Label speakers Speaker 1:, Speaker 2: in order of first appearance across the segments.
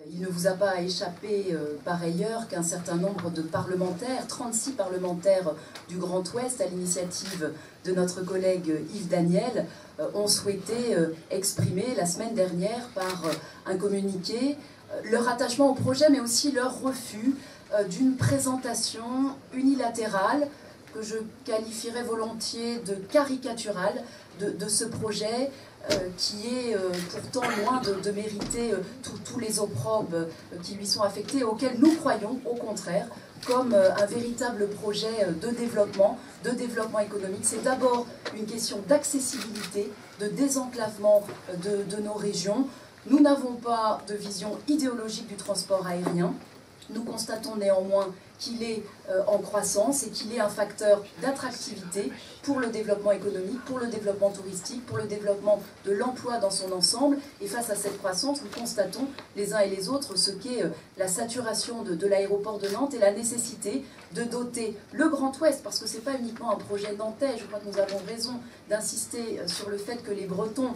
Speaker 1: Il ne vous a pas échappé par ailleurs qu'un certain nombre de parlementaires, 36 parlementaires du Grand Ouest, à l'initiative de notre collègue Yves Daniel, ont souhaité exprimer la semaine dernière par un communiqué leur attachement au projet, mais aussi leur refus d'une présentation unilatérale, que je qualifierais volontiers de caricaturale, de ce projet qui est pourtant loin de mériter tous les opprobes qui lui sont affectés, auxquels nous croyons, au contraire, comme un véritable projet de développement économique. C'est d'abord une question d'accessibilité, de désenclavement de nos régions. Nous n'avons pas de vision idéologique du transport aérien. Nous constatons néanmoins qu'il est en croissance et qu'il est un facteur d'attractivité pour le développement économique, pour le développement touristique, pour le développement de l'emploi dans son ensemble. Et face à cette croissance, nous constatons les uns et les autres ce qu'est la saturation de l'aéroport de Nantes et la nécessité de doter le Grand Ouest, parce que ce n'est pas uniquement un projet nantais. Je crois que nous avons raison d'insister sur le fait que les Bretons,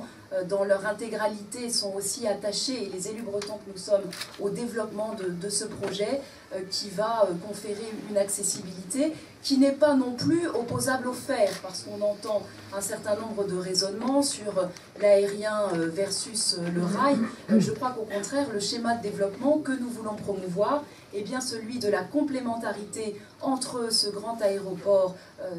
Speaker 1: dans leur intégralité, sont aussi attachés, et les élus bretons que nous sommes, au développement de ce projet qui va conférer une accessibilité qui n'est pas non plus opposable au fer, parce qu'on entend un certain nombre de raisonnements sur l'aérien versus le rail. Je crois qu'au contraire, le schéma de développement que nous voulons promouvoir est bien celui de la complémentarité entre ce grand aéroport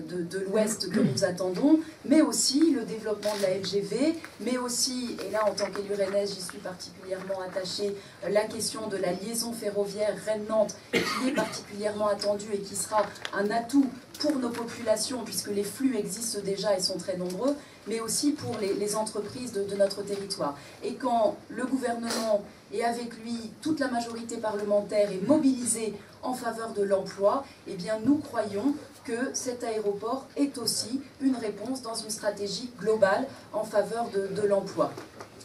Speaker 1: de l'Ouest que nous attendons, mais aussi le développement de la LGV, mais aussi, et là en tant qu'élu rennaise j'y suis particulièrement attachée, la question de la liaison ferroviaire Rennes-Nantes, qui est particulièrement attendue et qui sera un atout pour nos populations, puisque les flux existent déjà et sont très nombreux, mais aussi pour les entreprises de notre territoire. Et quand le gouvernement et avec lui toute la majorité parlementaire est mobilisée en faveur de l'emploi, eh bien nous croyons que cet aéroport est aussi une réponse dans une stratégie globale en faveur de l'emploi.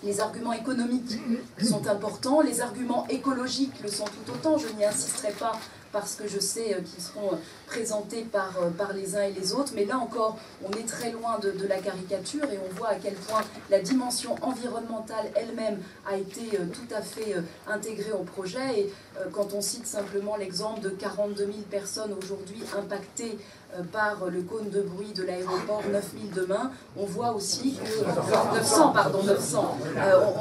Speaker 1: Les arguments économiques sont importants, les arguments écologiques le sont tout autant, je n'y insisterai pas parce que je sais qu'ils seront présentés par les uns et les autres, mais là encore, on est très loin de la caricature et on voit à quel point la dimension environnementale elle-même a été tout à fait intégrée au projet. Et quand on cite simplement l'exemple de 42 000 personnes aujourd'hui impactées par le cône de bruit de l'aéroport, 9 000 demain, on voit aussi que 900,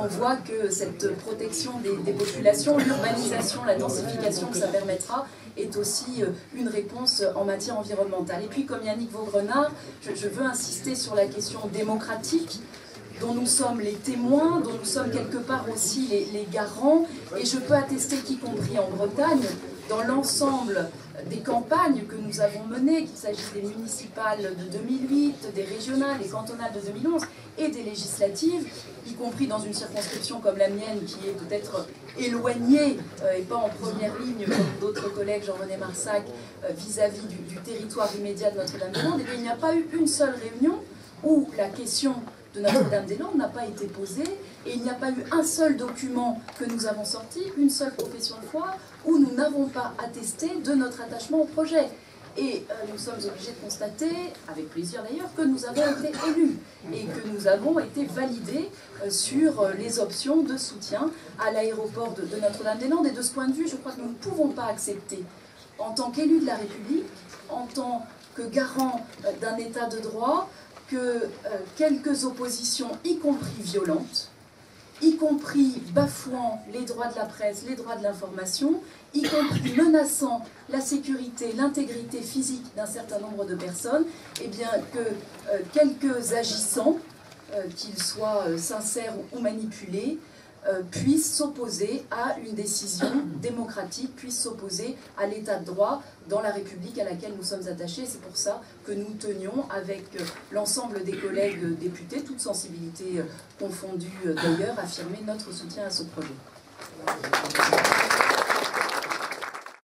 Speaker 1: on voit que cette protection des populations, l'urbanisation, la densification que ça permettra est aussi une réponse en matière environnementale. Et puis, comme Yannick Vaugrenard, je veux insister sur la question démocratique, dont nous sommes les témoins, dont nous sommes quelque part aussi les garants. Et je peux attester qu'y compris en Bretagne, dans l'ensemble des campagnes que nous avons menées, qu'il s'agisse des municipales de 2008, des régionales et cantonales de 2011 et des législatives, y compris dans une circonscription comme la mienne qui est peut-être éloignée et pas en première ligne comme d'autres collègues, Jean-René Marsac, vis-à-vis du territoire immédiat de Notre-Dame-des-Landes, il n'y a pas eu une seule réunion où la question de Notre-Dame-des-Landes n'a pas été posée et il n'y a pas eu un seul document que nous avons sorti, une seule profession de foi, où nous n'avons pas attesté de notre attachement au projet. Et nous sommes obligés de constater, avec plaisir d'ailleurs, que nous avons été élus et que nous avons été validés sur les options de soutien à l'aéroport de Notre-Dame-des-Landes. Et de ce point de vue, je crois que nous ne pouvons pas accepter, en tant qu'élus de la République, en tant que garant d'un État de droit, que quelques oppositions, y compris violentes, y compris bafouant les droits de la presse, les droits de l'information, y compris menaçant la sécurité, l'intégrité physique d'un certain nombre de personnes, et bien que quelques agissants, qu'ils soient sincères ou manipulés, puissent s'opposer à une décision démocratique, puissent s'opposer à l'état de droit dans la République à laquelle nous sommes attachés. C'est pour ça que nous tenions, avec l'ensemble des collègues députés, toutes sensibilités confondues d'ailleurs, à affirmer notre soutien à ce projet.